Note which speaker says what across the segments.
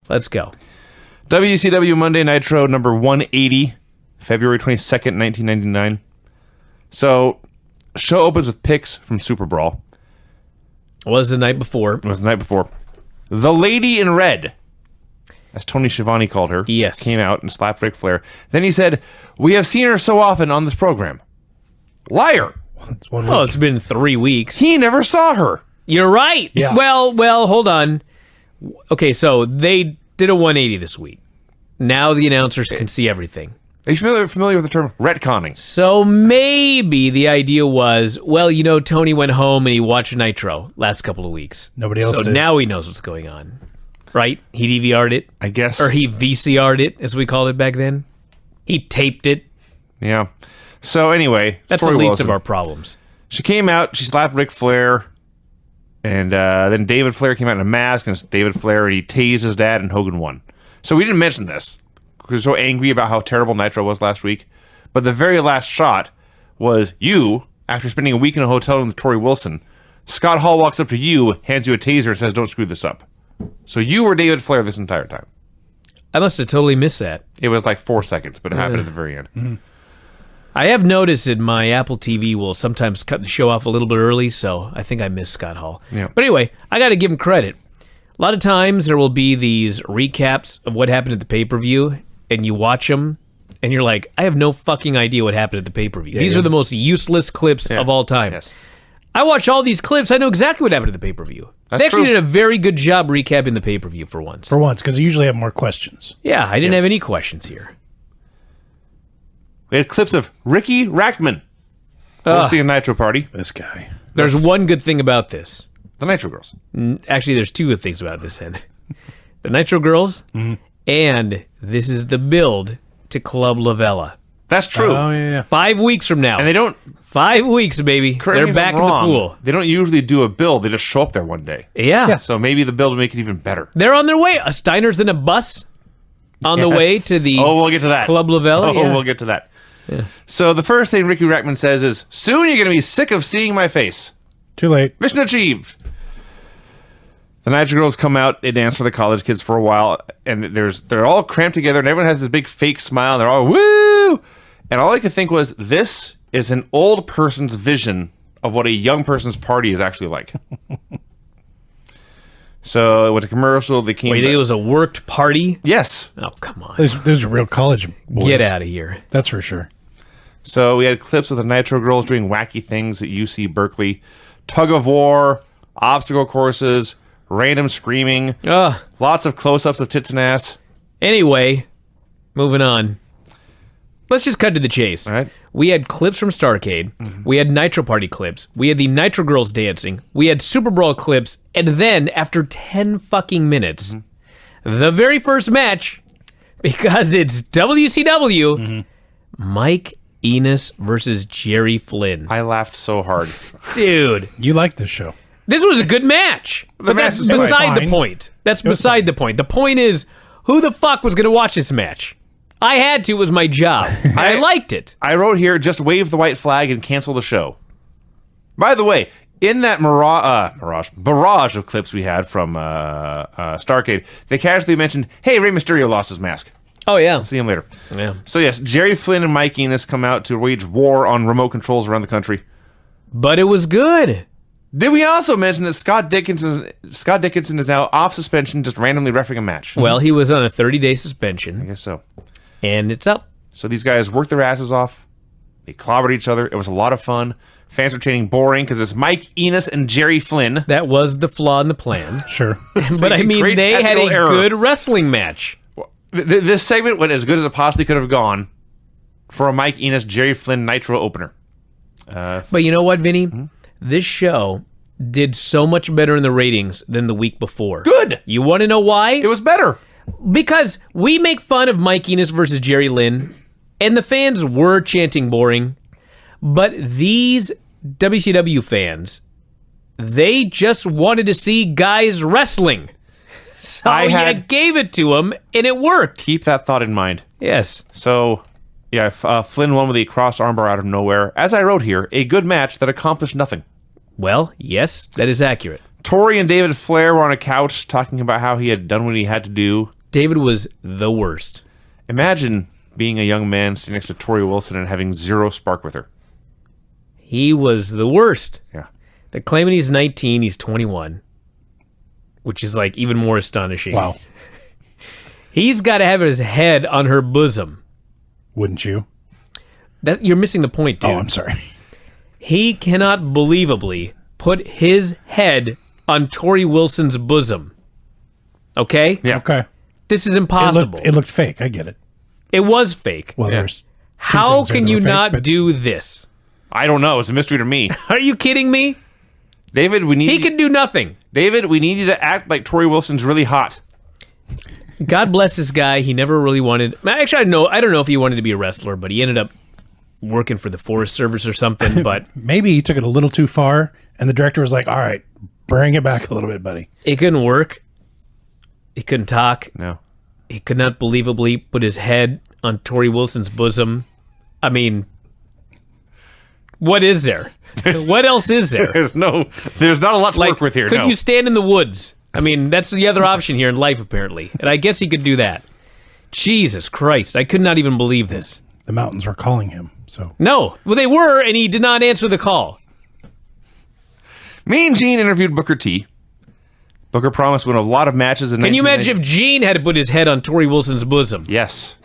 Speaker 1: Let's go.
Speaker 2: WCW Monday Nitro number 180, February 22nd, 1999. So, show opens with picks from Super Brawl.
Speaker 1: It was the night before.
Speaker 2: It was the night before. The Lady in Red, as Tony Schiavone called her,
Speaker 1: yes,
Speaker 2: came out and slapped Ric Flair. Then he said, "We have seen her so often on this program." Liar.
Speaker 1: It's been 3 weeks.
Speaker 2: He never saw her.
Speaker 1: You're right.
Speaker 3: Yeah.
Speaker 1: Well, hold on. Okay, so they did a 180 this week. Now the announcers can see everything.
Speaker 2: Are you familiar with the term retconning?
Speaker 1: So maybe the idea was, Tony went home and he watched Nitro last couple of weeks.
Speaker 3: Nobody else
Speaker 1: did. So now he knows what's going on. Right? He DVR'd it.
Speaker 2: I guess.
Speaker 1: Or he VCR'd it, as we called it back then. He taped it.
Speaker 2: Yeah. So anyway,
Speaker 1: that's the least of our problems.
Speaker 2: She came out, she slapped Ric Flair, and then David Flair came out in a mask, and it's David Flair, and he tased his dad, and Hogan won. So we didn't mention this, because we were so angry about how terrible Nitro was last week. But the very last shot was you, after spending a week in a hotel room with Torrie Wilson, Scott Hall walks up to you, hands you a taser, and says, "Don't screw this up." So you were David Flair this entire time.
Speaker 1: I must have totally missed that.
Speaker 2: It was like 4 seconds, but it happened at the very end.
Speaker 3: Mm-hmm.
Speaker 1: I have noticed that my Apple TV will sometimes cut the show off a little bit early, so I think I missed Scott Hall.
Speaker 2: Yeah.
Speaker 1: But anyway, I got to give him credit. A lot of times there will be these recaps of what happened at the pay-per-view, and you watch them, and you're like, I have no fucking idea what happened at the pay-per-view. These are the most useless clips of all time.
Speaker 2: Yes.
Speaker 1: I watch all these clips. I know exactly what happened at the pay-per-view.
Speaker 2: That's
Speaker 1: they actually
Speaker 2: true.
Speaker 1: did a very good job recapping the pay-per-view for once.
Speaker 3: Because you usually have more questions.
Speaker 1: Yeah, I didn't have any questions here.
Speaker 2: We had clips of Ricky Rackman hosting a Nitro party.
Speaker 3: This guy.
Speaker 1: There's one good thing about this.
Speaker 2: The Nitro Girls.
Speaker 1: Actually, there's two good things about this end. The Nitro Girls, and this is the build to Club Lavella.
Speaker 2: That's true.
Speaker 3: Oh, yeah.
Speaker 1: 5 weeks from now.
Speaker 2: And they don't...
Speaker 1: 5 weeks, baby. They're back in the pool.
Speaker 2: They don't usually do a build. They just show up there one day.
Speaker 1: Yeah.
Speaker 2: So maybe the build will make it even better.
Speaker 1: They're on their way. Steiner's in a bus on the way to the
Speaker 2: we'll get to that.
Speaker 1: Club Lavella.
Speaker 2: We'll get to that. Yeah. So the first thing Ricky Rackman says is, "Soon you're going to be sick of seeing my face."
Speaker 3: Too late.
Speaker 2: Mission achieved. The Nitro Girls come out. They dance for the college kids for a while, and they're all cramped together, and everyone has this big fake smile. And they're all woo. And all I could think was, this is an old person's vision of what a young person's party is actually like. So with a commercial, they came.
Speaker 1: Wait, it was a worked party?
Speaker 2: Yes.
Speaker 1: Oh, come on.
Speaker 3: Those are real college boys.
Speaker 1: Get out of here.
Speaker 3: That's for sure.
Speaker 2: So we had clips of the Nitro Girls doing wacky things at UC Berkeley. Tug of war, obstacle courses, random screaming, lots of close-ups of tits and ass.
Speaker 1: Anyway, moving on. Let's just cut to the chase.
Speaker 2: All right.
Speaker 1: We had clips from Starrcade. Mm-hmm. We had Nitro Party clips. We had the Nitro Girls dancing. We had Super Brawl clips. And then, after 10 fucking minutes, the very first match, because it's WCW, Mike Enus versus Jerry Flynn.
Speaker 2: I laughed so hard.
Speaker 1: Dude.
Speaker 3: You like this show.
Speaker 1: This was a good match. But that's beside the point. That's beside the point. The point is, who the fuck was going to watch this match? I had to. It was my job. I liked it.
Speaker 2: I wrote here, just wave the white flag and cancel the show. By the way, in that barrage of clips we had from Starrcade, they casually mentioned, hey, Rey Mysterio lost his mask.
Speaker 1: Oh, yeah.
Speaker 2: See him later.
Speaker 1: Yeah.
Speaker 2: So, yes, Jerry Flynn and Mike Enus come out to wage war on remote controls around the country.
Speaker 1: But it was good.
Speaker 2: Did we also mention that Scott Dickinson is now off suspension, just randomly reffing a match?
Speaker 1: Well, he was on a 30-day suspension.
Speaker 2: I guess so.
Speaker 1: And it's up.
Speaker 2: So these guys worked their asses off. They clobbered each other. It was a lot of fun. Fans were chanting boring because it's Mike Enus and Jerry Flynn.
Speaker 1: That was the flaw in the plan.
Speaker 3: Sure.
Speaker 1: But I mean, they had a good wrestling match.
Speaker 2: This segment went as good as it possibly could have gone for a Mike Enus, Jerry Flynn Nitro opener.
Speaker 1: But you know what, Vinny? This show did so much better in the ratings than the week before.
Speaker 2: Good.
Speaker 1: You want to know why?
Speaker 2: It was better.
Speaker 1: Because we make fun of Mike Enus versus Jerry Lynn, and the fans were chanting boring, but these WCW fans, they just wanted to see guys wrestling. So I gave it to them, and it worked.
Speaker 2: Keep that thought in mind.
Speaker 1: Yes.
Speaker 2: So, yeah, Flynn won with a cross armbar out of nowhere. As I wrote here, a good match that accomplished nothing.
Speaker 1: Well, yes, that is accurate.
Speaker 2: Torrie and David Flair were on a couch talking about how he had done what he had to do
Speaker 1: David was the worst.
Speaker 2: Imagine being a young man sitting next to Tori Wilson and having zero spark with her.
Speaker 1: He was the worst.
Speaker 2: Yeah.
Speaker 1: They're claiming he's 19, he's 21, which is like even more astonishing.
Speaker 3: Wow.
Speaker 1: He's got to have his head on her bosom.
Speaker 3: Wouldn't you?
Speaker 1: That you're missing the point, dude.
Speaker 3: Oh, I'm sorry.
Speaker 1: He cannot believably put his head on Tori Wilson's bosom. Okay?
Speaker 2: Yeah.
Speaker 3: Okay.
Speaker 1: This is impossible.
Speaker 3: It looked fake. I get it.
Speaker 1: It was fake.
Speaker 3: Well,
Speaker 2: Yeah.
Speaker 3: there's
Speaker 1: How
Speaker 3: things there
Speaker 1: can
Speaker 3: that
Speaker 1: you
Speaker 3: were fake,
Speaker 1: not
Speaker 3: but-
Speaker 1: do this?
Speaker 2: I don't know. It's a mystery to me.
Speaker 1: Are you kidding me?
Speaker 2: David, we need
Speaker 1: He can do nothing.
Speaker 2: David, we need you to act like Tori Wilson's really hot.
Speaker 1: God bless this guy. He never really wanted. Actually, I don't know if he wanted to be a wrestler, but he ended up working for the Forest Service or something. But
Speaker 3: Maybe he took it a little too far, and the director was like, "All right, bring it back a little bit, buddy."
Speaker 1: it couldn't work. He couldn't talk.
Speaker 2: No.
Speaker 1: He could not believably put his head on Tori Wilson's bosom. I mean, what is there? What else is there?
Speaker 2: There's not a lot to work with here.
Speaker 1: Could
Speaker 2: no.
Speaker 1: you stand in the woods? I mean, that's the other option here in life, apparently. And I guess he could do that. Jesus Christ. I could not even believe this.
Speaker 3: The mountains were calling him. So
Speaker 1: No. Well, they were, and he did not answer the call.
Speaker 2: Mean Gene interviewed Booker T. Booker promised to win a lot of matches in
Speaker 1: Can you
Speaker 2: 1990
Speaker 1: imagine if Gene had to put his head on Tori Wilson's bosom?
Speaker 2: Yes.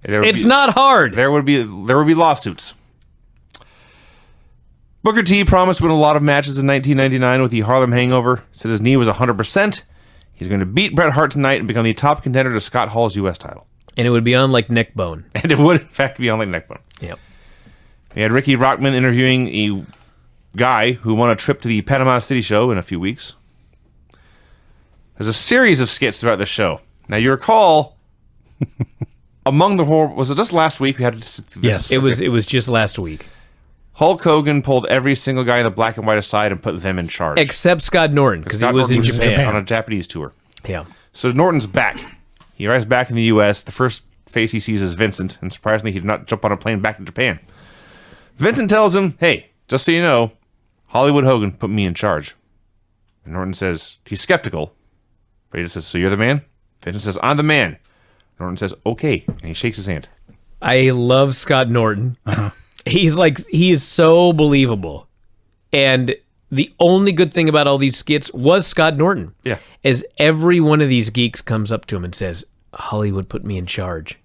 Speaker 2: There would
Speaker 1: It's
Speaker 2: be-
Speaker 1: not hard.
Speaker 2: There would be lawsuits. Booker T promised to win a lot of matches in 1999 with the Harlem Hangover. Said his knee was 100%. He's going to beat Bret Hart tonight and become the top contender to Scott Hall's U.S. title.
Speaker 1: And it would be on like neck bone.
Speaker 2: And it would, in fact, be on like neckbone.
Speaker 1: Yep.
Speaker 2: We had Ricky Rockman interviewing a guy who won a trip to the Panama City show in a few weeks. There's a series of skits throughout the show. Now, you recall, among the horror, was it just last week we had to sit through this?
Speaker 3: Yes.
Speaker 1: It was just last week.
Speaker 2: Hulk Hogan pulled every single guy in the black and white aside and put them in charge.
Speaker 1: Except Scott Norton, because he
Speaker 2: Scott
Speaker 1: was in
Speaker 2: Norton
Speaker 1: Japan.
Speaker 2: on a Japanese tour.
Speaker 1: Yeah.
Speaker 2: So Norton's back. He arrives back in the U.S. The first face he sees is Vincent, and surprisingly, he did not jump on a plane back to Japan. Vincent tells him, "Hey, just so you know, Hollywood Hogan put me in charge." And Norton says, he's skeptical, but he just says, "So you're the man?" Vincent says, "I'm the man." Norton says, "Okay," and he shakes his hand.
Speaker 1: I love Scott Norton. He is so believable. And the only good thing about all these skits was Scott Norton.
Speaker 2: Yeah.
Speaker 1: As every one of these geeks comes up to him and says, "Hollywood put me in charge."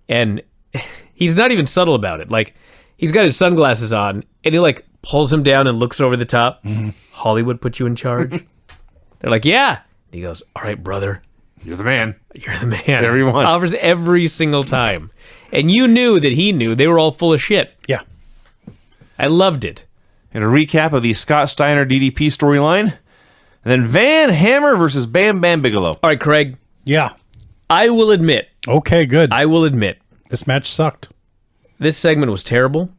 Speaker 1: And he's not even subtle about it. Like, he's got his sunglasses on, and he, like, pulls him down and looks over the top. "Hollywood put you in charge?" They're like, "Yeah." And he goes, "All right, brother.
Speaker 2: You're the man.
Speaker 1: You're the man."
Speaker 2: Everyone.
Speaker 1: Offers every single time. And you knew that he knew they were all full of shit.
Speaker 3: yeah,
Speaker 1: I loved it.
Speaker 2: And a recap of the Scott Steiner DDP storyline. And then Van Hammer versus Bam Bam Bigelow.
Speaker 1: All right, Craig,
Speaker 3: yeah.
Speaker 1: I will admit,
Speaker 3: Okay, good. This match sucked.
Speaker 1: this segment was terrible.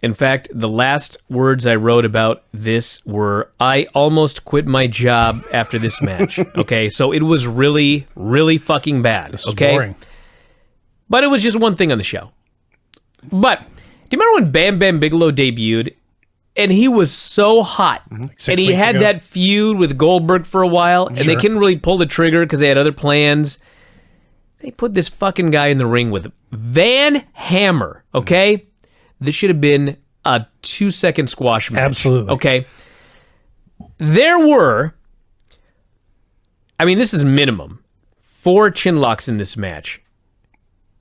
Speaker 1: In fact, the last words I wrote about this were, "I almost quit my job after this match." Okay, so it was really, really fucking bad.
Speaker 3: This was
Speaker 1: okay,
Speaker 3: boring.
Speaker 1: but it was just one thing on the show. But do you remember when Bam Bam Bigelow debuted? And he was so hot.
Speaker 3: 6
Speaker 1: And he
Speaker 3: weeks
Speaker 1: had
Speaker 3: ago.
Speaker 1: that feud with Goldberg for a while. And they
Speaker 3: Sure.
Speaker 1: couldn't really pull the trigger because they had other plans. They put this fucking guy in the ring with Van Hammer, okay? This should have been a 2-second squash match.
Speaker 3: Absolutely.
Speaker 1: Okay? There were, I mean, this is minimum, 4 chin locks in this match.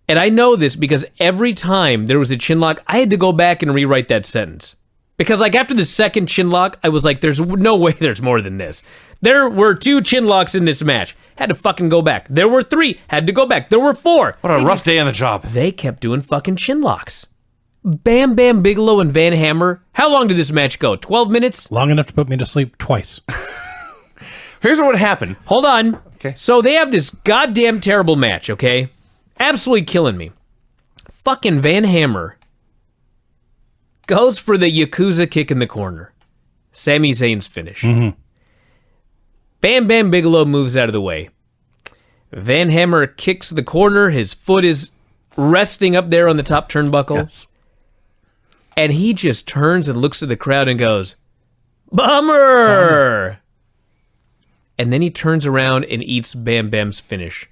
Speaker 1: And I know this because every time there was a chin lock, I had to go back and rewrite that sentence. Because, like, after the second chin lock, I was like, there's no way there's more than this. There were 2 chin locks in this match. Had to fucking go back. There were 3. Had to go back. There were 4.
Speaker 2: What a rough day on the job.
Speaker 1: They kept doing fucking chin locks. Bam Bam Bigelow and Van Hammer. How long did this match go? 12 minutes?
Speaker 3: Long enough to put me to sleep twice.
Speaker 2: Here's what happened.
Speaker 1: Hold on.
Speaker 2: Okay.
Speaker 1: So they have this goddamn terrible match, okay? Absolutely killing me. Fucking Van Hammer goes for the Yakuza kick in the corner. Sami Zayn's finish. Bam Bam Bigelow moves out of the way. Van Hammer kicks the corner. His foot is resting up there on the top turnbuckle.
Speaker 3: Yes.
Speaker 1: And he just turns and looks at the crowd and goes, "Bummer!" and then he turns around and eats Bam Bam's finish.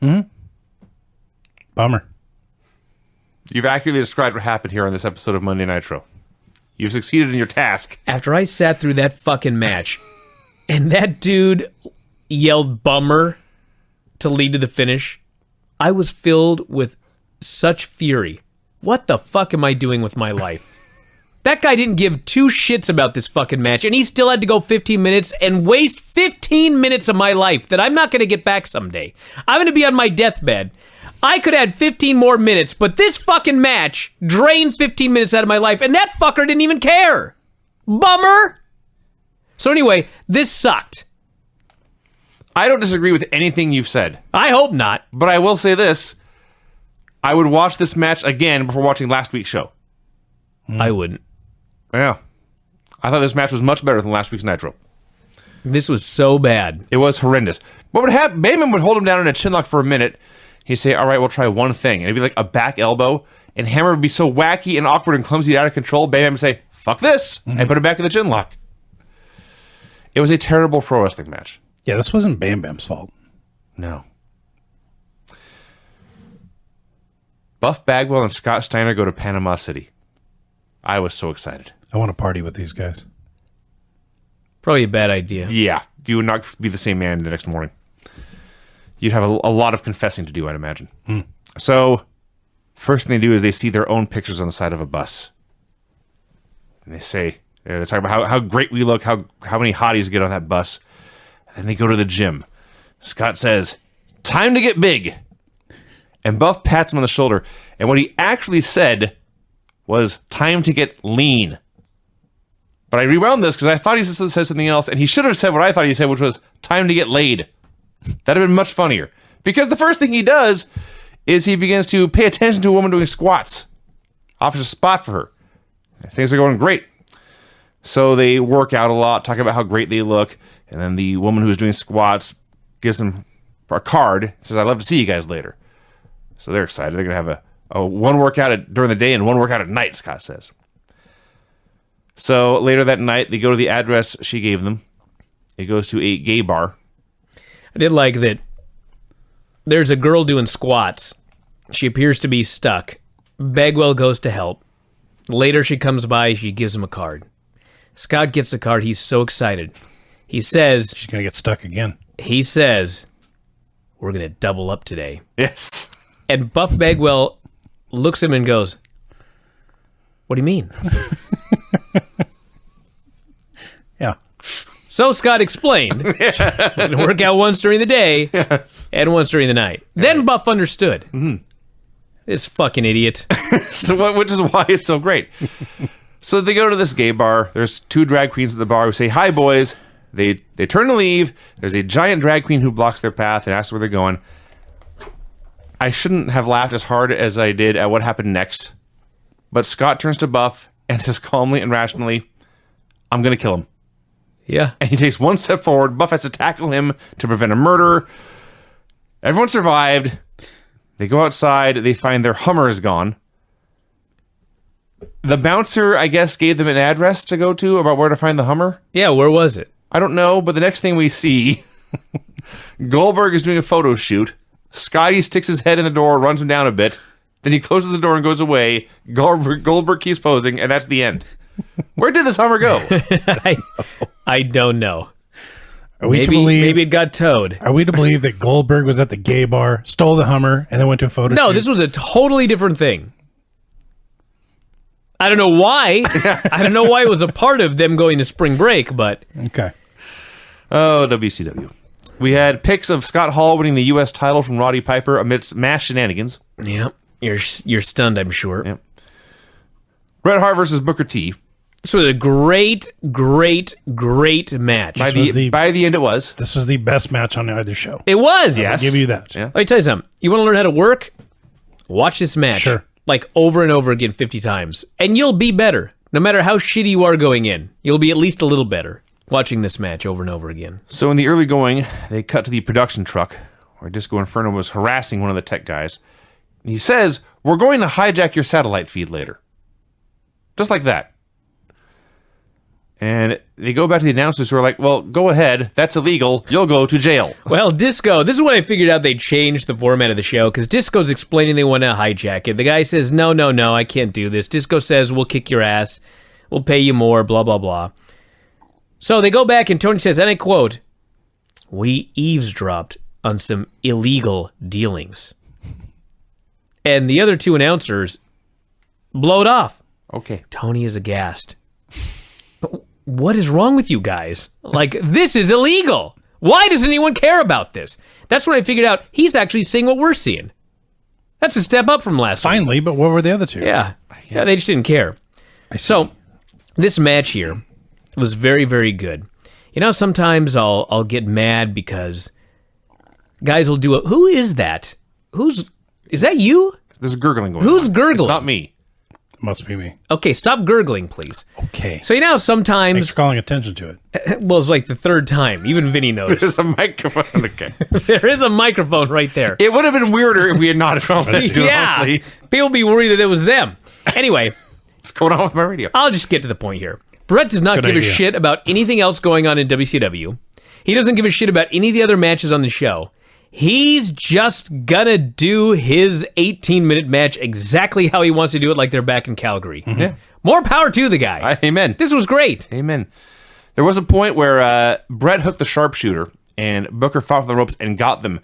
Speaker 3: Bummer.
Speaker 2: You've accurately described what happened here on this episode of Monday Nitro. You've succeeded in your task.
Speaker 1: After I sat through that fucking match, and that dude yelled bummer to lead to the finish, I was filled with such fury. What the fuck am I doing with my life? That guy didn't give two shits about this fucking match, and he still had to go 15 minutes and waste 15 minutes of my life that I'm not going to get back someday. I'm going to be on my deathbed. I could add 15 more minutes, but this fucking match drained 15 minutes out of my life, and that fucker didn't even care. Bummer. So anyway, this sucked.
Speaker 2: I don't disagree with anything you've said.
Speaker 1: I hope not.
Speaker 2: But I will say this. I would watch this match again before watching last week's show.
Speaker 1: I wouldn't.
Speaker 2: Yeah. I thought this match was much better than last week's Nitro.
Speaker 1: This was so bad.
Speaker 2: It was horrendous. What would happen? Bateman would hold him down in a chinlock for a minute. He'd say, all right, we'll try one thing. And it'd be like a back elbow. And Hammer would be so wacky and awkward and clumsy and out of control. Bateman would say, fuck this. And put it back in the chinlock. It was a terrible pro wrestling match.
Speaker 3: Yeah, this wasn't Bam Bam's fault.
Speaker 2: No. Buff Bagwell and Scott Steiner go to Panama City. I was so excited.
Speaker 3: I want to party with these guys.
Speaker 1: Probably a bad idea.
Speaker 2: Yeah, you would not be the same man the next morning. You'd have a lot of confessing to do, I'd imagine. So, first thing they do is they see their own pictures on the side of a bus. And they say, they're talking about how great we look, how many hotties get on that bus. And then they go to the gym. Scott says, time to get big. And Buff pats him on the shoulder. And what he actually said was, time to get lean. But I rewound this because I thought he said something else. And he should have said what I thought he said, which was, time to get laid. That'd have been much funnier. Because the first thing he does is he begins to pay attention to a woman doing squats. Offers a spot for her. Things are going great. So they work out a lot, talk about how great they look. And then the woman who's doing squats gives them a card. Says, I'd love to see you guys later. So they're excited. They're going to have a one workout during the day and one workout at night, Scott says. So later that night, they go to the address she gave them. It goes to a gay bar.
Speaker 1: I did like that there's a girl doing squats. She appears to be stuck. Bagwell goes to help. Later she comes by, she gives him a card. Scott gets the card, he's so excited. He says...
Speaker 3: She's going to get stuck again.
Speaker 1: He says, we're going to double up today.
Speaker 2: Yes.
Speaker 1: And Buff Bagwell looks at him and goes, what do you mean?
Speaker 3: Yeah.
Speaker 1: So Scott explained, work out once during the day and once during the night. Then Buff understood. This fucking idiot.
Speaker 2: Which is why it's so great. So they go to this gay bar. There's two drag queens at the bar who say, hi, boys. They turn to leave. There's a giant drag queen who blocks their path and asks where they're going. I shouldn't have laughed as hard as I did at what happened next. But Scott turns to Buff and says calmly and rationally, I'm going to kill him.
Speaker 1: Yeah.
Speaker 2: And he takes one step forward. Buff has to tackle him to prevent a murder. Everyone survived. They go outside. They find their Hummer is gone. The bouncer, I guess, gave them an address to go to about where to find the Hummer.
Speaker 1: Yeah, where was it?
Speaker 2: I don't know, but the next thing we see, Goldberg is doing a photo shoot. Scotty sticks his head in the door, runs him down a bit. Then he closes the door and goes away. Goldberg keeps posing, and that's the end. Where did this Hummer go?
Speaker 1: I don't know.
Speaker 3: Are we to believe?
Speaker 1: Maybe it got towed.
Speaker 3: Are we to believe that Goldberg was at the gay bar, stole the Hummer, and then went to a photo
Speaker 1: No,
Speaker 3: shoot?
Speaker 1: this was a totally different thing. I don't know why. I don't know why it was a part of them going to spring break, but...
Speaker 3: Okay.
Speaker 2: Oh, WCW. We had pics of Scott Hall winning the U.S. title from Roddy Piper amidst mass shenanigans.
Speaker 1: Yeah, you're stunned, I'm sure.
Speaker 2: Yep. Bret Hart versus Booker T.
Speaker 1: This was a great match.
Speaker 2: By the end, it was.
Speaker 3: This was the best match on either show.
Speaker 1: It was.
Speaker 2: Yes.
Speaker 3: I'll give you that.
Speaker 2: Yeah.
Speaker 1: Let me tell you something. You want to learn how to work? Watch this match.
Speaker 3: Sure.
Speaker 1: Like over and over again 50 times. And you'll be better. No matter how shitty you are going in, you'll be at least a little better watching this match over and over again.
Speaker 2: So in the early going, they cut to the production truck where Disco Inferno was harassing one of the tech guys. He says, we're going to hijack your satellite feed later. Just like that. And they go back to the announcers who are like, well, go ahead. That's illegal. You'll go to jail.
Speaker 1: Well, Disco, this is when I figured out they changed the format of the show, because Disco's explaining they want to hijack it. The guy says, no, I can't do this. Disco says, we'll kick your ass. We'll pay you more, blah, blah, blah. So they go back and Tony says, and I quote, we eavesdropped on some illegal dealings. And the other two announcers blow it off.
Speaker 2: Okay.
Speaker 1: Tony is aghast. What is wrong with you guys? Like, this is illegal. Why does anyone care about this? That's when I figured out he's actually seeing what we're seeing. That's a step up from last week.
Speaker 3: Finally, but what were the other two?
Speaker 1: Yeah, they just didn't care. So, this match here was very, very good. You know, sometimes I'll get mad because guys will do it. Who is that? Is that you?
Speaker 2: There's gurgling going on.
Speaker 1: Who's gurgling?
Speaker 2: It's not me.
Speaker 3: Must be me.
Speaker 1: Okay, stop gurgling, please.
Speaker 3: Okay.
Speaker 1: So, you know, sometimes...
Speaker 3: Thanks for calling attention to it.
Speaker 1: Well, it's like the third time. Even Vinny knows.
Speaker 2: There's a microphone. Okay.
Speaker 1: There is a microphone right there.
Speaker 2: It would have been weirder if we had not filmed this.
Speaker 1: Yeah.
Speaker 2: Honestly.
Speaker 1: People be worried that it was them. Anyway,
Speaker 2: What's going on with my radio?
Speaker 1: I'll just get to the point here. Bret does not
Speaker 3: Good
Speaker 1: give a
Speaker 3: idea.
Speaker 1: shit about anything else going on in WCW. He doesn't give a shit about any of the other matches on the show. He's just gonna do his 18-minute match exactly how he wants to do it, like they're back in Calgary.
Speaker 2: Yeah.
Speaker 1: More power to the guy.
Speaker 2: Amen.
Speaker 1: This was great.
Speaker 2: Amen. There was a point where Bret hooked the sharpshooter and Booker fought for the ropes and got them,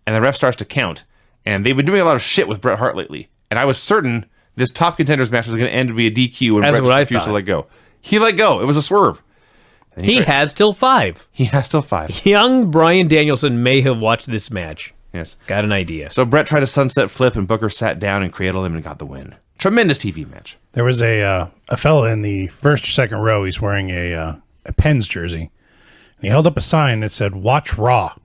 Speaker 2: and the ref starts to count. And they've been doing a lot of shit with Bret Hart lately. And I was certain this top contenders match was going to end to be a DQ when
Speaker 1: That's
Speaker 2: Bret
Speaker 1: what I
Speaker 2: refused
Speaker 1: thought.
Speaker 2: to let go. He let go. It was a swerve. And
Speaker 1: He has till 5.
Speaker 2: He has till 5.
Speaker 1: Young Bryan Danielson may have watched this match.
Speaker 2: Yes.
Speaker 1: Got an idea.
Speaker 2: So Bret tried a sunset flip, and Booker sat down and cradled him and got the win. Tremendous TV match.
Speaker 3: There was a fella in the first or second row. He's wearing a Pens jersey. And he held up a sign that said, "Watch Raw."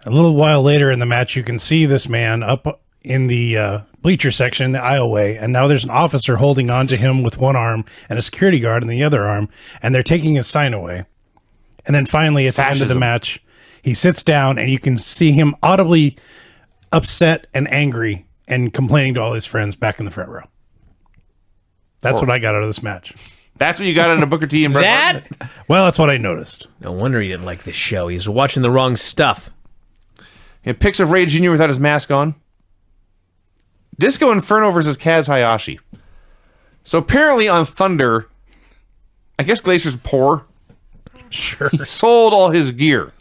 Speaker 3: A little while later in the match, you can see this man up in the bleacher section, the aisleway, and now there's an officer holding on to him with one arm and a security guard in the other arm, and they're taking his sign away. And then finally, at the end of the
Speaker 2: Fascism.
Speaker 3: match, he sits down, and you can see him audibly upset and angry and complaining to all his friends back in the front row. That's what I got out of this match.
Speaker 2: That's what you got out of Booker T and Bret Hart?
Speaker 1: That?
Speaker 3: Well, that's what I noticed.
Speaker 1: No wonder he didn't like this show. He's watching the wrong stuff.
Speaker 2: And pics of Rey Jr. without his mask on. Disco Inferno versus Kaz Hayashi. So apparently on Thunder, I guess Glacier's poor.
Speaker 3: Sure.
Speaker 2: He sold all his gear.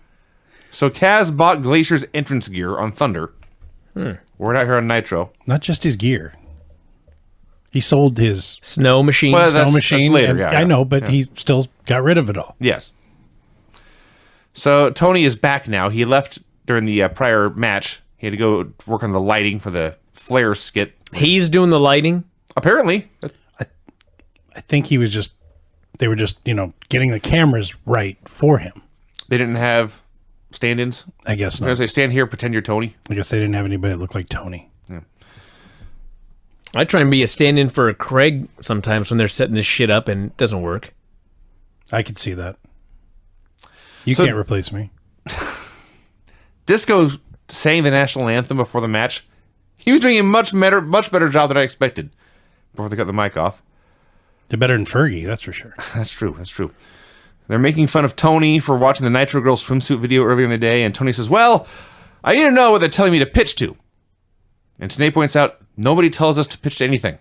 Speaker 2: So Kaz bought Glacier's entrance gear on Thunder. We're out here on Nitro.
Speaker 3: Not just his gear. He sold his
Speaker 1: Snow machine.
Speaker 2: Well,
Speaker 3: snow
Speaker 2: that's
Speaker 3: machine.
Speaker 2: later,
Speaker 3: and
Speaker 2: yeah,
Speaker 3: I
Speaker 2: yeah.
Speaker 3: know, but he still got rid of it all.
Speaker 2: Yes. So Tony is back now. He left during the prior match. He had to go work on the lighting for the Flair skit.
Speaker 1: He's doing the lighting.
Speaker 2: Apparently.
Speaker 3: I think he was just, they were just, getting the cameras right for him.
Speaker 2: They didn't have stand-ins.
Speaker 3: I guess
Speaker 2: They're going
Speaker 3: not.
Speaker 2: to say, stand here, pretend you're Tony.
Speaker 3: I guess they didn't have anybody that looked like Tony.
Speaker 1: I try and be a stand-in for Craig sometimes when they're setting this shit up and it doesn't work.
Speaker 3: I could see that. You
Speaker 2: So-
Speaker 3: can't replace me.
Speaker 2: Disco sang the national anthem before the match. He was doing a much better job than I expected before they cut the mic off.
Speaker 3: They're better than Fergie, that's for sure.
Speaker 2: That's true. That's true. They're making fun of Tony for watching the Nitro Girl swimsuit video earlier in the day, and Tony says, well, I need to know what they're telling me to pitch to. And Tenay points out, nobody tells us to pitch to anything.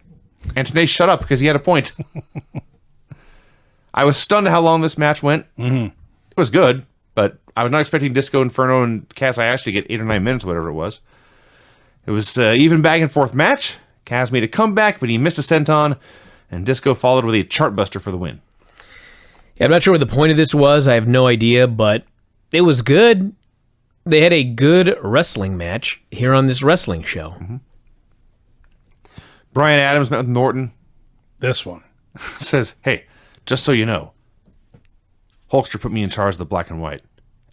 Speaker 2: And Tenay shut up because he had a point. I was stunned at how long this match went. Mm-hmm. It was good, but I was not expecting Disco Inferno and Kaz Hayashi to get 8 or 9 minutes, whatever it was. It was even back and forth match. Kaz made a comeback, but he missed a senton, and Disco followed with a chartbuster for the win.
Speaker 1: Yeah, I'm not sure what the point of this was. I have no idea, but it was good. They had a good wrestling match here on this wrestling show.
Speaker 2: Mm-hmm. Brian Adams met with Norton.
Speaker 3: This one.
Speaker 2: Says, hey, just so you know, Hulkster put me in charge of the black and white.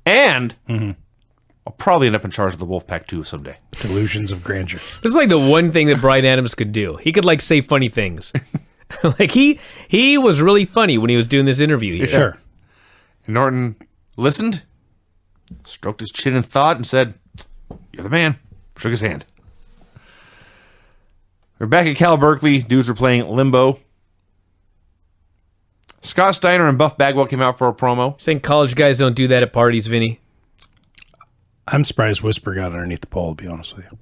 Speaker 2: And I'll probably end up in charge of the Wolfpack too someday.
Speaker 3: Delusions of grandeur.
Speaker 1: This is like the one thing that Brian Adams could do. He could say funny things. Like he was really funny when he was doing this interview. Here.
Speaker 3: Sure.
Speaker 2: And Norton listened, stroked his chin in thought, and said, you're the man. Shook his hand. We're back at Cal Berkeley. Dudes were playing Limbo. Scott Steiner and Buff Bagwell came out for a promo.
Speaker 1: Saying college guys don't do that at parties, Vinny.
Speaker 3: I'm surprised Whisper got underneath the pole, to be honest with you.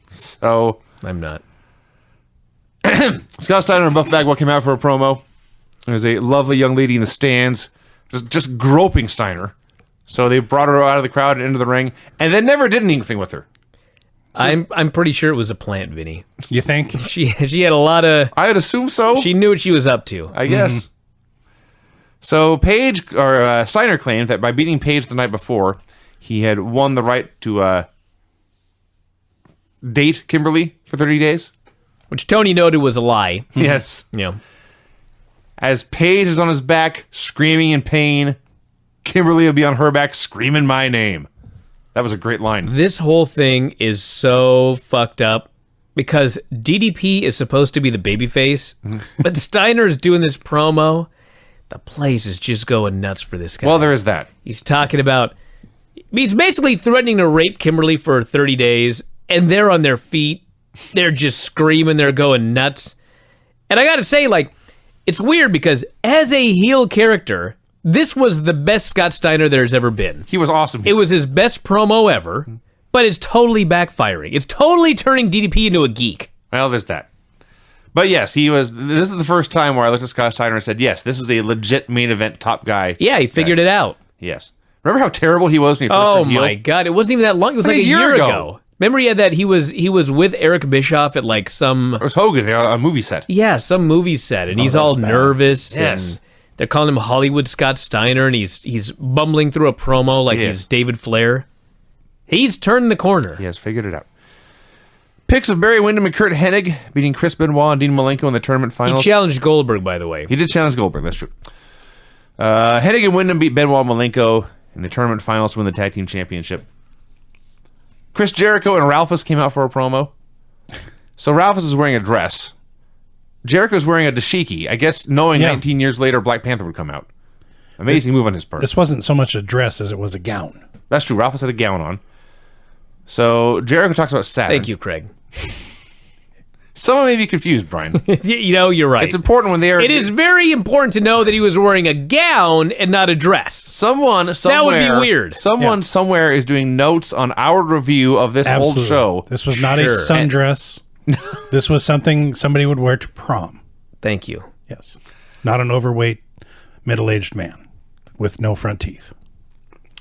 Speaker 2: So
Speaker 1: I'm not.
Speaker 2: Scott Steiner and Buff Bagwell came out for a promo. There's a lovely young lady in the stands, just groping Steiner. So they brought her out of the crowd and into the ring, and then never did anything with her.
Speaker 1: I'm pretty sure it was a plant, Vinny.
Speaker 3: You think?
Speaker 1: She had a lot of.
Speaker 2: I would assume so.
Speaker 1: She knew what she was up to.
Speaker 2: I guess. So Steiner claimed that by beating Paige the night before, he had won the right to date Kimberly for 30 days.
Speaker 1: Which Tony noted was a lie.
Speaker 2: Yes.
Speaker 1: Yeah.
Speaker 2: As Paige is on his back, screaming in pain, Kimberly will be on her back, screaming my name. That was a great line.
Speaker 1: This whole thing is so fucked up because DDP is supposed to be the babyface, but Steiner is doing this promo. The place is just going nuts for this guy.
Speaker 2: Well, there is that.
Speaker 1: He's talking about... He's basically threatening to rape Kimberly for 30 days, and they're on their feet. They're just screaming. They're going nuts. And I gotta say, like, it's weird because as a heel character, this was the best Scott Steiner there's ever been.
Speaker 2: He was awesome.
Speaker 1: It was his best promo ever, but it's totally backfiring. It's totally turning DDP into a geek.
Speaker 2: Well, there's that. But yes, this is the first time where I looked at Scott Steiner and said, yes, this is a legit main event top guy.
Speaker 1: Yeah, he figured it out.
Speaker 2: Yes. Remember how terrible he was when he first turned heel?
Speaker 1: Oh my God, it wasn't even that long. It was like a year ago. Remember he had that, he was with Eric Bischoff at like some...
Speaker 2: It was Hogan on a movie set.
Speaker 1: Yeah, some movie set, and he's all nervous.
Speaker 2: Yes.
Speaker 1: And they're calling him Hollywood Scott Steiner, and he's bumbling through a promo like he's David Flair. He's turned the corner.
Speaker 2: He has figured it out. Picks of Barry Windham and Kurt Hennig beating Chris Benoit and Dean Malenko in the tournament finals.
Speaker 1: He challenged Goldberg, by the way.
Speaker 2: He did challenge Goldberg, that's true. Hennig and Windham beat Benoit and Malenko in the tournament finals to win the tag team championship. Chris Jericho and Ralphus came out for a promo. So Ralphus is wearing a dress. Jericho's wearing a dashiki, I guess knowing 19 years later Black Panther would come out. Amazing move on his part.
Speaker 3: This wasn't so much a dress as it was a gown.
Speaker 2: That's true. Ralphus had a gown on. So Jericho talks about Saturn.
Speaker 1: Thank you, Craig.
Speaker 2: Someone may be confused, Brian.
Speaker 1: You know, you're right.
Speaker 2: It's important when they are...
Speaker 1: It is very important to know that he was wearing a gown and not a dress.
Speaker 2: Someone somewhere...
Speaker 1: That would be weird.
Speaker 2: Someone somewhere is doing notes on our review of this old show.
Speaker 3: This was not a sundress. This was something somebody would wear to prom.
Speaker 1: Thank you.
Speaker 3: Yes. Not an overweight, middle-aged man with no front teeth.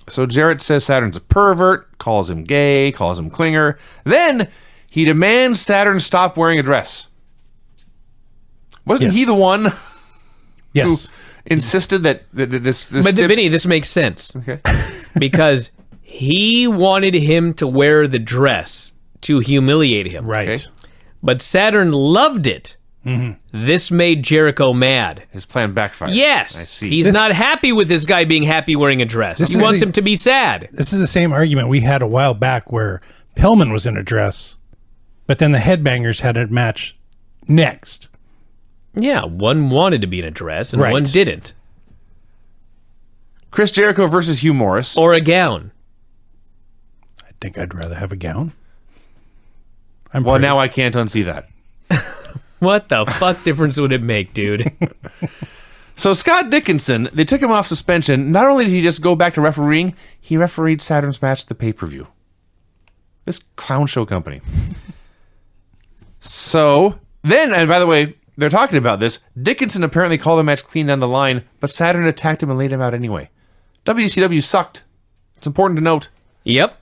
Speaker 2: So Jarrett says Saturn's a pervert, calls him gay, calls him clinger. Then he demands Saturn stop wearing a dress. Wasn't he the one who insisted that this
Speaker 1: But Vinny, this makes sense.
Speaker 2: Okay.
Speaker 1: Because he wanted him to wear the dress to humiliate him.
Speaker 3: Right.
Speaker 2: Okay.
Speaker 1: But Saturn loved it. This made Jericho mad.
Speaker 2: His plan backfired.
Speaker 1: Yes.
Speaker 2: I see.
Speaker 1: He's not happy with this guy being happy wearing a dress. He wants him to be sad.
Speaker 3: This is the same argument we had a while back where Pillman was in a dress, but then the Headbangers had a match next.
Speaker 1: Yeah, one wanted to be in a dress and one didn't.
Speaker 2: Chris Jericho versus Hugh Morris.
Speaker 1: Or a gown.
Speaker 3: I think I'd rather have a gown.
Speaker 2: Now I can't unsee that.
Speaker 1: What the fuck difference would it make, dude?
Speaker 2: So Scott Dickinson, they took him off suspension. Not only did he just go back to refereeing, he refereed Saturn's match at the pay-per-view. This clown show company. So then, and by the way, they're talking about this. Dickinson apparently called the match clean down the line, but Saturn attacked him and laid him out anyway. WCW sucked. It's important to note.
Speaker 1: Yep.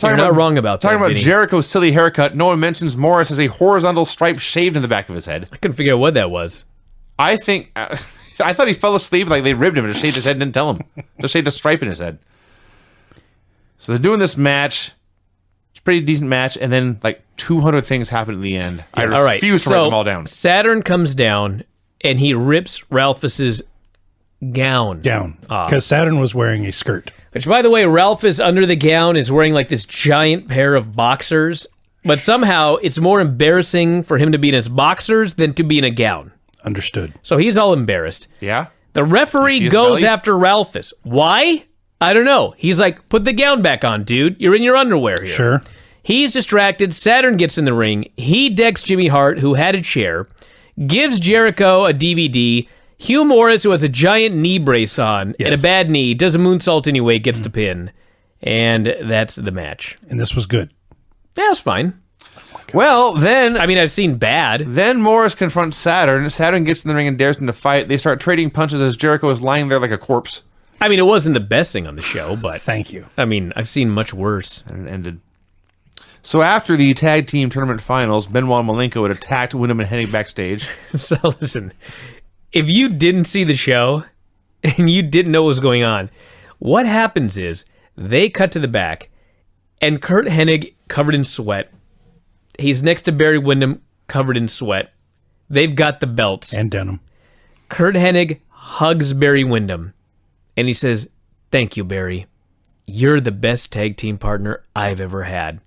Speaker 1: You're not wrong about that,
Speaker 2: Talking about
Speaker 1: Vinny.
Speaker 2: Jericho's silly haircut, no one mentions Morris has a horizontal stripe shaved in the back of his head.
Speaker 1: I couldn't figure out what that was.
Speaker 2: I think... I thought he fell asleep, like they ribbed him and just shaved his head and didn't tell him. Just shaved a stripe in his head. So they're doing this match. It's a pretty decent match, and then like 200 things happen at the end. I refuse to write them all down.
Speaker 1: Saturn comes down, and he rips Ralphus's gown.
Speaker 3: Because Saturn was wearing a skirt.
Speaker 1: Which, by the way, Ralphus under the gown is wearing like this giant pair of boxers, but somehow it's more embarrassing for him to be in his boxers than to be in a gown.
Speaker 3: Understood.
Speaker 1: So he's all embarrassed.
Speaker 2: Yeah?
Speaker 1: The referee goes after Ralphus. Why? I don't know. He's like, put the gown back on, dude. You're in your underwear here.
Speaker 3: Sure.
Speaker 1: He's distracted. Saturn gets in the ring. He decks Jimmy Hart, who had a chair, gives Jericho a DVD. Hugh Morris, who has a giant knee brace on and a bad knee, does a moonsault anyway, gets the pin. And that's the match.
Speaker 3: And this was good.
Speaker 1: Yeah, it was fine.
Speaker 2: Well, then...
Speaker 1: I mean, I've seen bad.
Speaker 2: Then Morris confronts Saturn. Saturn gets in the ring and dares him to fight. They start trading punches as Jericho is lying there like a corpse.
Speaker 1: I mean, it wasn't the best thing on the show, but...
Speaker 3: Thank you.
Speaker 1: I mean, I've seen much worse.
Speaker 2: And it ended. So after the tag team tournament finals, Benoit and Malenko had attacked Wyndham and Hennig backstage.
Speaker 1: So listen, if you didn't see the show and you didn't know what was going on, what happens is they cut to the back and Curt Hennig covered in sweat. He's next to Barry Windham covered in sweat. They've got the belts.
Speaker 3: And denim.
Speaker 1: Curt Hennig hugs Barry Windham and he says, "Thank you, Barry. You're the best tag team partner I've ever had."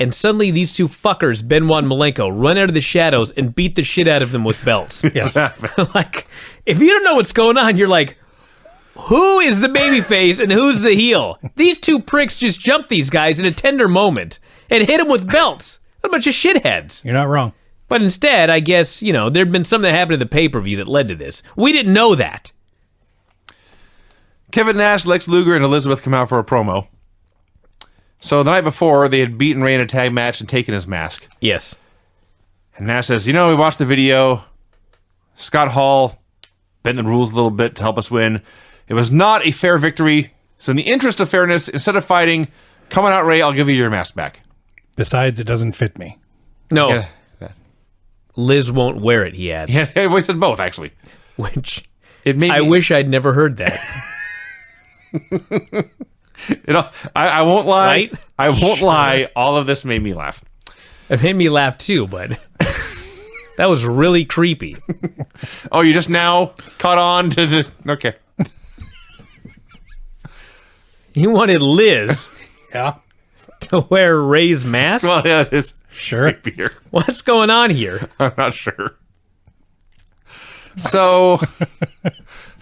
Speaker 1: And suddenly these two fuckers, Benoit and Malenko, run out of the shadows and beat the shit out of them with belts.
Speaker 3: Yes.
Speaker 1: Like, if you don't know what's going on, you're like, who is the babyface and who's the heel? These two pricks just jumped these guys in a tender moment and hit them with belts. A bunch of shitheads.
Speaker 3: You're not wrong.
Speaker 1: But instead, I guess, there'd been something that happened at the pay-per-view that led to this. We didn't know that.
Speaker 2: Kevin Nash, Lex Luger, and Elizabeth come out for a promo. So the night before, they had beaten Rey in a tag match and taken his mask.
Speaker 1: Yes.
Speaker 2: And Nash says, we watched the video. Scott Hall bent the rules a little bit to help us win. It was not a fair victory. So in the interest of fairness, instead of fighting, come on out, Rey, I'll give you your mask back.
Speaker 3: Besides, it doesn't fit me.
Speaker 1: No.
Speaker 2: Yeah.
Speaker 1: Liz won't wear it, he adds.
Speaker 2: Yeah, we said both, actually.
Speaker 1: Which,
Speaker 2: It made
Speaker 1: I
Speaker 2: me,
Speaker 1: wish I'd never heard that.
Speaker 2: I won't lie.
Speaker 1: Right?
Speaker 2: I won't lie. All of this made me laugh.
Speaker 1: It made me laugh too, but that was really creepy.
Speaker 2: Oh, you just now caught on to the... Okay.
Speaker 1: You wanted Liz
Speaker 3: Yeah.
Speaker 1: to wear Ray's mask?
Speaker 2: Well, yeah, it is
Speaker 3: Sure.
Speaker 2: creepier.
Speaker 1: What's going on here?
Speaker 2: I'm not sure. So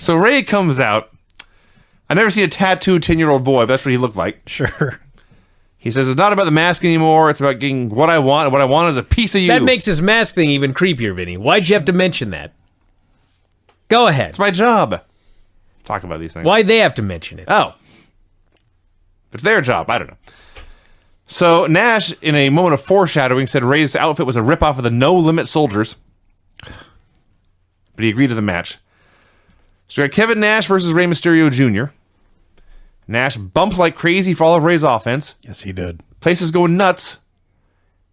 Speaker 2: Rey comes out. I never seen a tattooed 10-year-old boy, but that's what he looked like.
Speaker 3: Sure.
Speaker 2: He says, it's not about the mask anymore. It's about getting what I want. And what I want is a piece of you.
Speaker 1: That makes his mask thing even creepier, Vinny. Why'd you have to mention that? Go ahead.
Speaker 2: It's my job. Talk about these things.
Speaker 1: Why'd they have to mention it?
Speaker 2: Oh. It's their job. I don't know. So Nash, in a moment of foreshadowing, said Rey's outfit was a ripoff of the No Limit Soldiers. But he agreed to the match. So we got Kevin Nash versus Rey Mysterio Jr. Nash bumps like crazy for all of Rey's offense.
Speaker 3: Yes, he did.
Speaker 2: Place is going nuts.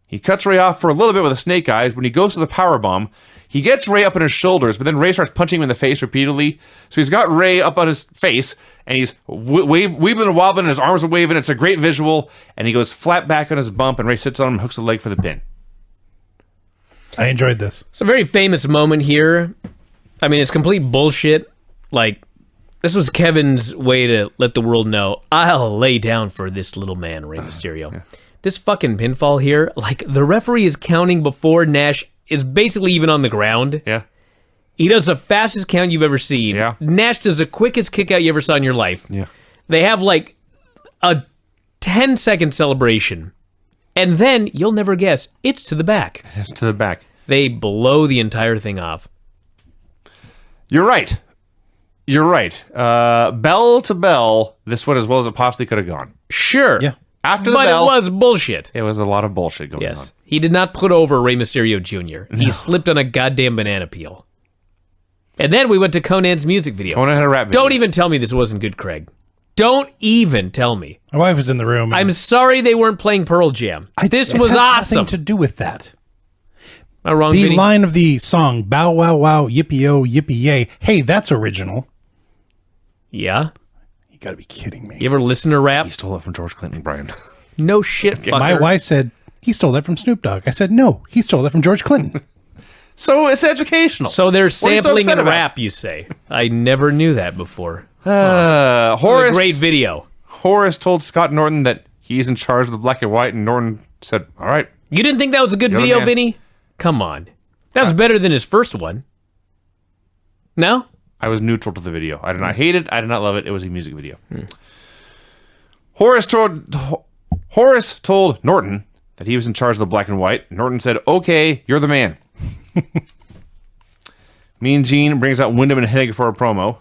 Speaker 2: He cuts Rey off for a little bit with a snake eyes. When he goes for the powerbomb, he gets Rey up on his shoulders, but then Rey starts punching him in the face repeatedly. So he's got Rey up on his face, and he's weaving and wobbling, and his arms are waving. It's a great visual, and he goes flat back on his bump, and Rey sits on him and hooks the leg for the pin.
Speaker 3: I enjoyed this.
Speaker 1: It's a very famous moment here. I mean, it's complete bullshit. Like, this was Kevin's way to let the world know, I'll lay down for this little man, Rey Mysterio. Yeah. This fucking pinfall here, like, the referee is counting before Nash is basically even on the ground.
Speaker 2: Yeah.
Speaker 1: He does the fastest count you've ever seen.
Speaker 2: Yeah.
Speaker 1: Nash does the quickest kick out you ever saw in your life.
Speaker 2: Yeah.
Speaker 1: They have, like, a 10-second celebration. And then, you'll never guess, it's to the back.
Speaker 2: It's to the back.
Speaker 1: They blow the entire thing off.
Speaker 2: You're right. You're right. Bell to bell, this went as well as it possibly could have gone.
Speaker 1: Sure.
Speaker 3: Yeah.
Speaker 2: After the
Speaker 1: but
Speaker 2: bell,
Speaker 1: it was bullshit.
Speaker 2: it was a lot of bullshit going on.
Speaker 1: Yes. He did not put over Rey Mysterio Jr. He slipped on a goddamn banana peel. And then we went to Conan's music video.
Speaker 2: Conan had a rap video.
Speaker 1: Don't even tell me this wasn't good, Craig. Don't even tell me.
Speaker 3: My wife was in the room.
Speaker 1: I'm sorry they weren't playing Pearl Jam. This
Speaker 3: It
Speaker 1: was
Speaker 3: has
Speaker 1: awesome.
Speaker 3: Nothing to do with that.
Speaker 1: Am I wrong,
Speaker 3: The
Speaker 1: Vinny?
Speaker 3: line of the song, bow wow wow, yippee-oh, yippee-yay. Hey, that's original.
Speaker 1: Yeah?
Speaker 3: You gotta be kidding me.
Speaker 1: You ever listen to rap?
Speaker 2: He stole it from George Clinton, Brian.
Speaker 1: No shit, fucker.
Speaker 3: My wife said, he stole that from Snoop Dogg. I said, no, he stole that from George Clinton.
Speaker 2: So it's educational.
Speaker 1: So they're
Speaker 2: What are you so
Speaker 1: sampling
Speaker 2: upset
Speaker 1: in
Speaker 2: about?
Speaker 1: rap, you say? I never knew that before.
Speaker 2: Horace,
Speaker 1: Great video.
Speaker 2: Horace told Scott Norton that he's in charge of the black and white, and Norton said, all right.
Speaker 1: You didn't think that was a good
Speaker 2: You're the
Speaker 1: video,
Speaker 2: man.
Speaker 1: Vinny? Come on. That was better than his first one. No?
Speaker 2: I was neutral to the video. I did not hate it. I did not love it. It was a music video. Horace told Norton that he was in charge of the black and white. Norton said, okay, you're the man. Mean Gene brings out Wyndham and Hennig for a promo.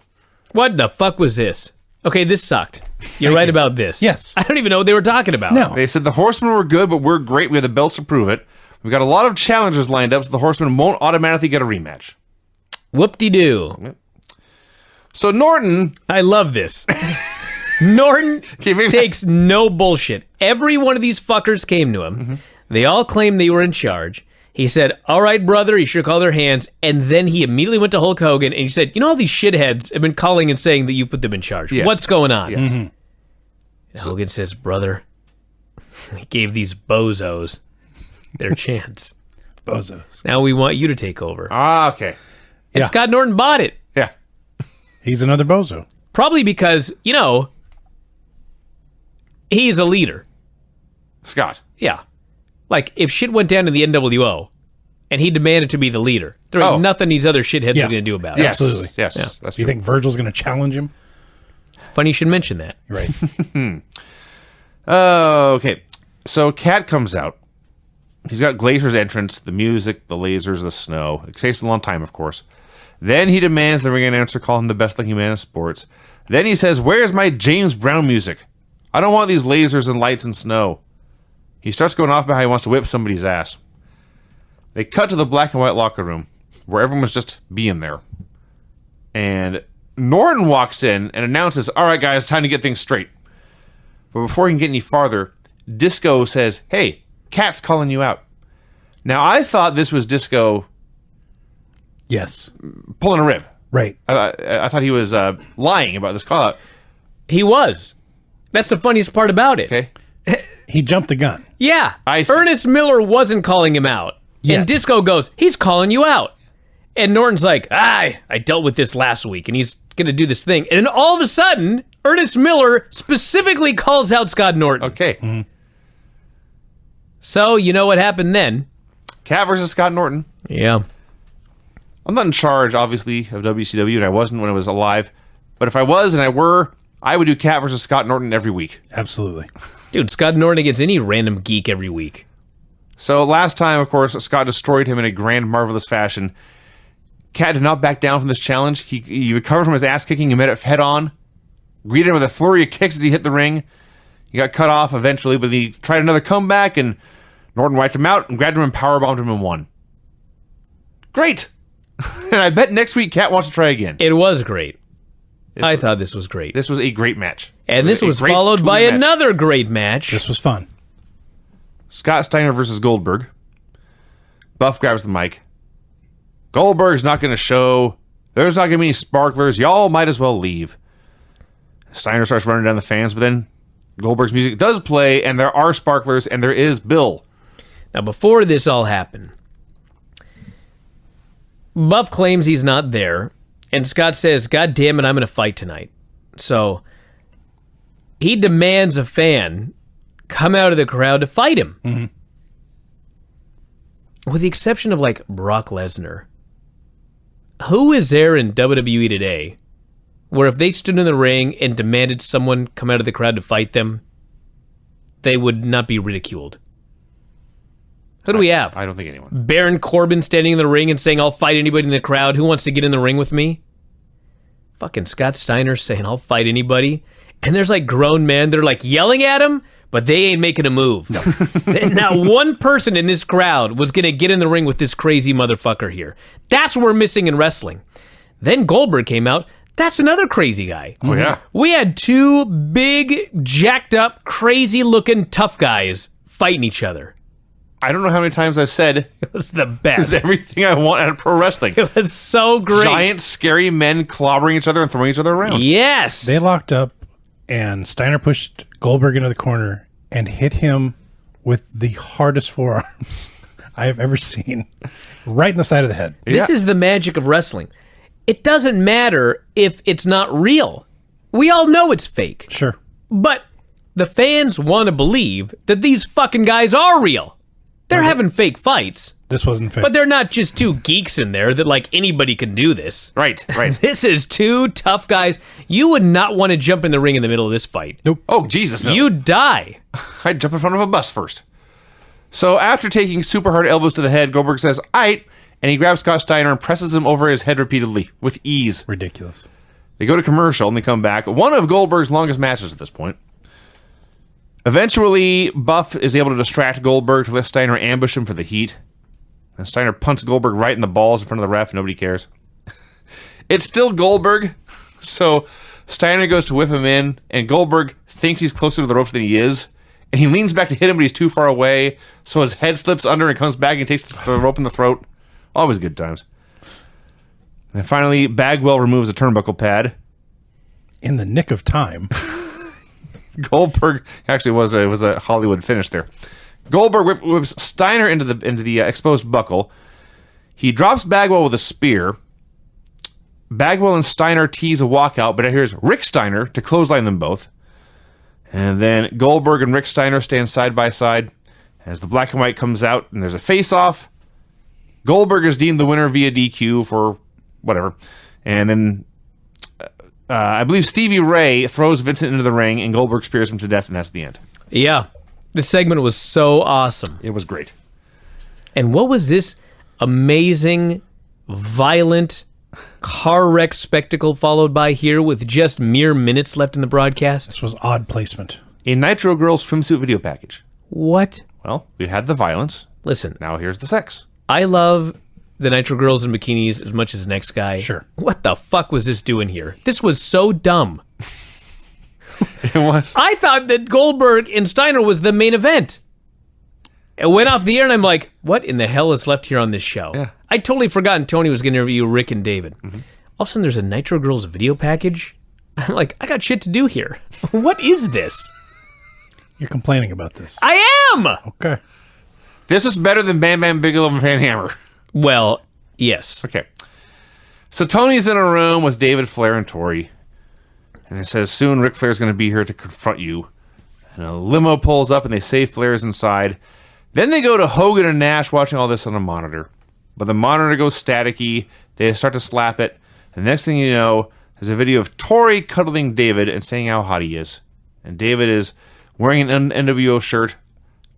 Speaker 1: What the fuck was this? Okay, this sucked. You're right about this.
Speaker 3: Yes.
Speaker 1: I don't even know what they were talking about.
Speaker 3: No.
Speaker 2: They said the Horsemen were good, but we're great. We have the belts to prove it. We've got a lot of challengers lined up, so the Horsemen won't automatically get a rematch.
Speaker 1: Whoop-de-doo.
Speaker 2: So Norton...
Speaker 1: I love this. Norton takes no bullshit. Every one of these fuckers came to him. Mm-hmm. They all claimed they were in charge. He said, all right, brother, he shook all their hands, and then he immediately went to Hulk Hogan, and he said, you know, all these shitheads have been calling and saying that you put them in charge.
Speaker 2: Yes.
Speaker 1: What's going on?
Speaker 2: Yes.
Speaker 3: Mm-hmm.
Speaker 1: And Hogan says, brother, we gave these bozos their chance.
Speaker 3: Bozos.
Speaker 1: Now we want you to take over.
Speaker 2: Ah, okay.
Speaker 1: And
Speaker 3: Yeah.
Speaker 1: Scott Norton bought it.
Speaker 2: Yeah.
Speaker 3: He's another bozo.
Speaker 1: Probably because, you know, he's a leader.
Speaker 2: Scott.
Speaker 1: Yeah. Like, if shit went down to the NWO and he demanded to be the leader, there ain't nothing these other shitheads
Speaker 3: Yeah.
Speaker 1: are going to do about
Speaker 2: Yes.
Speaker 1: it.
Speaker 3: Absolutely.
Speaker 2: Yes.
Speaker 1: Yeah.
Speaker 2: That's
Speaker 3: Do you
Speaker 2: true.
Speaker 3: think Virgil's going to challenge him?
Speaker 1: Funny you should mention that.
Speaker 3: Right.
Speaker 2: Okay. So Cat comes out. He's got Glazer's entrance, the music, the lasers, the snow. It takes a long time, of course. Then he demands the ring announcer call him the best looking man in sports. Then he says, where's my James Brown music? I don't want these lasers and lights and snow. He starts going off about how he wants to whip somebody's ass. They cut to the black and white locker room, where everyone was just being there. And Norton walks in and announces, all right, guys, time to get things straight. But before he can get any farther, Disco says, hey, Cat's calling you out. Now, I thought this was Disco
Speaker 3: Yes.
Speaker 2: pulling a rib.
Speaker 3: Right.
Speaker 2: I thought he was lying about this call out.
Speaker 1: He was. That's the funniest part about it.
Speaker 2: Okay.
Speaker 3: He jumped the gun.
Speaker 1: Yeah.
Speaker 2: I see.
Speaker 1: Ernest Miller wasn't calling him out.
Speaker 3: Yet.
Speaker 1: And Disco goes, he's calling you out. And Norton's like, I dealt with this last week, and he's going to do this thing. And then all of a sudden, Ernest Miller specifically calls out Scott Norton.
Speaker 2: Okay.
Speaker 3: Mm-hmm.
Speaker 1: So, you know what happened then?
Speaker 2: Cat versus Scott Norton.
Speaker 1: Yeah.
Speaker 2: I'm not in charge, obviously, of WCW, and I wasn't when I was alive. But if I was and I were, I would do Cat versus Scott Norton every week.
Speaker 3: Absolutely.
Speaker 1: Dude, Scott Norton against any random geek every week.
Speaker 2: So last time, of course, Scott destroyed him in a grand, marvelous fashion. Cat did not back down from this challenge. He recovered from his ass kicking and met it head on. Greeted him with a flurry of kicks as he hit the ring. He got cut off eventually, but he tried another comeback, and Norton wiped him out and grabbed him and powerbombed him and won. Great! And I bet next week Cat wants to try again.
Speaker 1: It was great. I thought this was great.
Speaker 2: This was a great match.
Speaker 1: And this
Speaker 2: a
Speaker 1: was
Speaker 2: great
Speaker 1: followed by
Speaker 2: two-way match.
Speaker 1: another great match.
Speaker 3: This was fun.
Speaker 2: Scott Steiner versus Goldberg. Buff grabs the mic. Goldberg's not going to show. There's not going to be any sparklers. Y'all might as well leave. Steiner starts running down the fans, but then Goldberg's music does play, and there are sparklers, and there is Bill.
Speaker 1: Now, before this all happened, Buff claims he's not there, and Scott says, God damn it, I'm going to fight tonight. So he demands a fan come out of the crowd to fight him.
Speaker 3: Mm-hmm.
Speaker 1: With the exception of, like, Brock Lesnar. Who is there in WWE today where if they stood in the ring and demanded someone come out of the crowd to fight them, they would not be ridiculed? Who do we have?
Speaker 2: I don't think anyone.
Speaker 1: Baron Corbin standing in the ring and saying, I'll fight anybody in the crowd. Who wants to get in the ring with me? Fucking Scott Steiner saying, I'll fight anybody. And there's like grown men. They're like yelling at him, but they ain't making a move. No. Not one person in this crowd was going to get in the ring with this crazy motherfucker here. That's what we're missing in wrestling. Then Goldberg came out. That's another crazy guy.
Speaker 2: Oh, yeah.
Speaker 1: We had two big, jacked up, crazy looking tough guys fighting each other.
Speaker 2: I don't know how many times I've said
Speaker 1: It was the
Speaker 2: this
Speaker 1: best.
Speaker 2: is everything I want out of pro wrestling.
Speaker 1: It was so great.
Speaker 2: Giant, scary men clobbering each other and throwing each other around.
Speaker 1: Yes.
Speaker 3: They locked up, and Steiner pushed Goldberg into the corner and hit him with the hardest forearms I have ever seen. Right in the side of the head.
Speaker 1: This is the magic of wrestling. It doesn't matter if it's not real. We all know it's fake.
Speaker 3: Sure.
Speaker 1: But the fans want to believe that these fucking guys are real. They're having fake fights,
Speaker 3: This wasn't fake.
Speaker 1: but they're not just two geeks in there that like anybody can do this.
Speaker 2: Right, right.
Speaker 1: This is two tough guys. You would not want to jump in the ring in the middle of this fight.
Speaker 3: Nope.
Speaker 2: Oh, Jesus. No.
Speaker 1: You'd die.
Speaker 2: I'd jump in front of a bus first. So after taking super hard elbows to the head, Goldberg says, "Aight, and he grabs Scott Steiner and presses him over his head repeatedly with ease.
Speaker 3: Ridiculous.
Speaker 2: They go to commercial and they come back. One of Goldberg's longest matches at this point. Eventually, Buff is able to distract Goldberg to let Steiner ambush him for the heat. And Steiner punts Goldberg right in the balls in front of the ref. Nobody cares. It's still Goldberg. So Steiner goes to whip him in, and Goldberg thinks he's closer to the ropes than he is. And he leans back to hit him, but he's too far away. So his head slips under and comes back and takes the rope in the throat. Always good times. And finally, Bagwell removes a turnbuckle pad.
Speaker 3: In the nick of time.
Speaker 2: Goldberg actually was a Hollywood finish there. Goldberg whips Steiner into the exposed buckle. He drops Bagwell with a spear. Bagwell and Steiner tease a walkout, but here's Rick Steiner to clothesline them both. And then Goldberg and Rick Steiner stand side by side as the black and white comes out, and there's a face-off. Goldberg is deemed the winner via DQ for whatever. And then I believe Stevie Ray throws Vincent into the ring, and Goldberg spears him to death, and that's the end.
Speaker 1: Yeah. This segment was so awesome.
Speaker 2: It was great.
Speaker 1: And what was this amazing, violent car wreck spectacle followed by here with just mere minutes left in the broadcast?
Speaker 3: This was odd placement.
Speaker 2: A Nitro Girls swimsuit video package.
Speaker 1: What?
Speaker 2: Well, we had the violence.
Speaker 1: Listen,
Speaker 2: Now here's the sex.
Speaker 1: I love the Nitro Girls in bikinis as much as the next guy.
Speaker 3: Sure.
Speaker 1: What the fuck was this doing here? This was so dumb.
Speaker 2: It was.
Speaker 1: I thought that Goldberg and Steiner was the main event. It went off the air, and I'm like, what in the hell is left here on this show?
Speaker 2: Yeah.
Speaker 1: I totally forgotten Tony was going to interview Rick and David. All of a sudden, there's a Nitro Girls video package. I'm like, I got shit to do here. What is this?
Speaker 3: You're complaining about this.
Speaker 1: I am!
Speaker 3: Okay.
Speaker 2: This is better than Bam Bam Bigelow and Van Hammer.
Speaker 1: Well, yes.
Speaker 2: Okay. So Tony's in a room with David, Flair, and Tori. And it says, soon Ric Flair's going to be here to confront you. And a limo pulls up and they say Flair's inside. Then they go to Hogan and Nash watching all this on a monitor. But the monitor goes staticky. They start to slap it. And the next thing you know, there's a video of Tori cuddling David and saying how hot he is. And David is wearing an NWO shirt,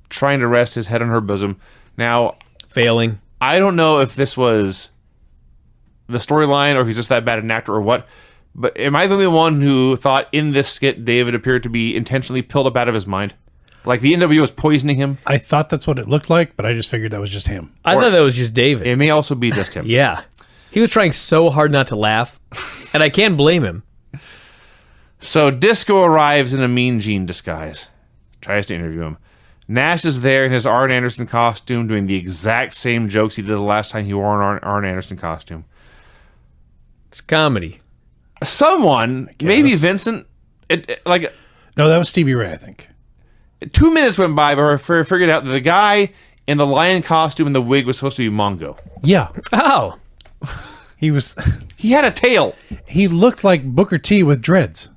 Speaker 2: trying to rest his head on her bosom. Now,
Speaker 1: Failing.
Speaker 2: I don't know if this was the storyline or if he's just that bad an actor or what, but am I the only one who thought in this skit David appeared to be intentionally pilled up out of his mind? Like the NWO was poisoning him?
Speaker 3: I thought that's what it looked like, but I just figured that was just him.
Speaker 1: I thought that was just David.
Speaker 2: It may also be just him.
Speaker 1: Yeah. He was trying so hard not to laugh, and I can't blame him.
Speaker 2: So Disco arrives in a Mean Gene disguise. Tries to interview him. Nash is there in his Arn Anderson costume doing the exact same jokes he did the last time he wore an Arn Anderson costume.
Speaker 1: It's comedy.
Speaker 2: Someone, maybe Vincent,
Speaker 3: No, that was Stevie Ray, I think.
Speaker 2: 2 minutes went by before I figured out that the guy in the lion costume and the wig was supposed to be Mongo.
Speaker 3: Yeah.
Speaker 1: Oh.
Speaker 3: He was.
Speaker 2: He had a tail.
Speaker 3: He looked like Booker T with dreads.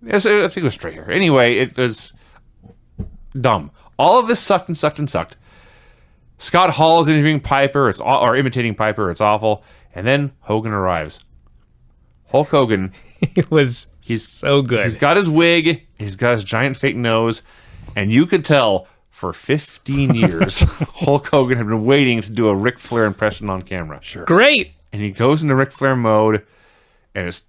Speaker 2: Yes, I think it was straight hair. Anyway, it was dumb. All of this sucked and sucked and sucked. Scott Hall is interviewing Piper, or imitating Piper. It's awful. And then Hogan arrives. Hulk Hogan.
Speaker 1: It was so good.
Speaker 2: He's got his wig. He's got his giant fake nose. And you could tell for 15 years, Hulk Hogan had been waiting to do a Ric Flair impression on camera.
Speaker 3: Sure.
Speaker 1: Great.
Speaker 2: And he goes into Ric Flair mode. And it's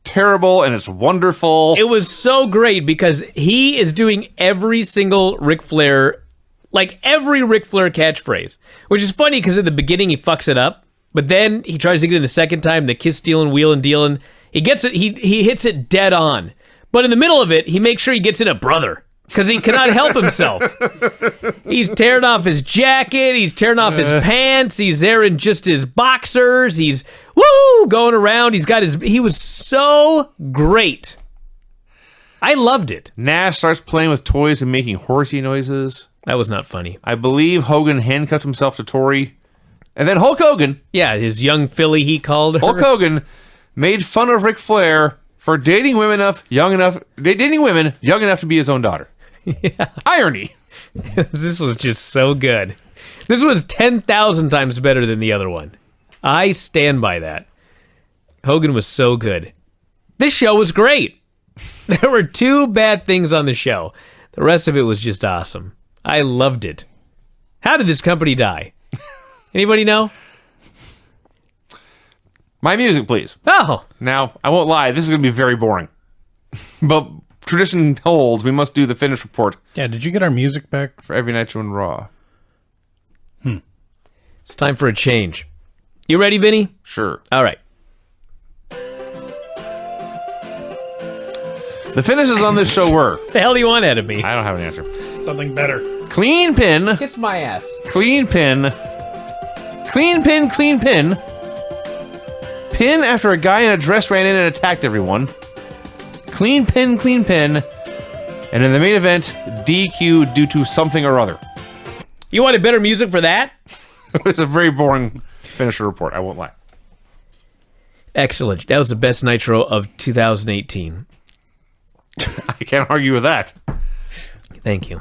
Speaker 2: terrible and it's wonderful.
Speaker 1: It was so great because he is doing every single Ric Flair, like every Ric Flair catchphrase, which is funny because at the beginning he fucks it up, but then he tries to get it the second time, the kiss stealing, wheeling, dealing. He gets it, he hits it dead on. But in the middle of it, he makes sure he gets in a brother because he cannot help himself. He's tearing off his jacket, he's tearing off his pants, he's there in just his boxers, he's going around. He was so great. I loved it.
Speaker 2: Nash starts playing with toys and making horsey noises.
Speaker 1: That was not funny.
Speaker 2: I believe Hogan handcuffed himself to Tori. And then Hulk Hogan,
Speaker 1: Yeah, his young filly, he called her.
Speaker 2: Hulk Hogan made fun of Ric Flair for dating women young enough to be his own daughter. Yeah. Irony.
Speaker 1: This was just so good. This was 10,000 times better than the other one. I stand by that. Hogan was so good. This show was great. There were 2 bad things on the show. The rest of it was just awesome. I loved it. How did this company die? Anybody know?
Speaker 2: My music, please.
Speaker 1: Oh,
Speaker 2: Now, I won't lie, this is going to be very boring. But tradition holds, we must do the finish report
Speaker 3: Yeah, did you get our music back?
Speaker 2: for every Nitro and Raw.
Speaker 1: it's time for a change. You ready, Vinny?
Speaker 2: Sure.
Speaker 1: All right.
Speaker 2: The finishes on this show were...
Speaker 1: The hell do you want out of me?
Speaker 2: I don't have an answer.
Speaker 3: Something better.
Speaker 2: Clean pin,
Speaker 1: Kiss my ass.
Speaker 2: clean pin, clean pin, clean pin, pin after a guy in a dress ran in and attacked everyone, clean pin, and in the main event, DQ due to something or other.
Speaker 1: You wanted better music for that?
Speaker 2: It's a very boring finisher report, I won't lie.
Speaker 1: Excellent. That was the best Nitro of 2018.
Speaker 2: I can't argue with that.
Speaker 1: Thank you.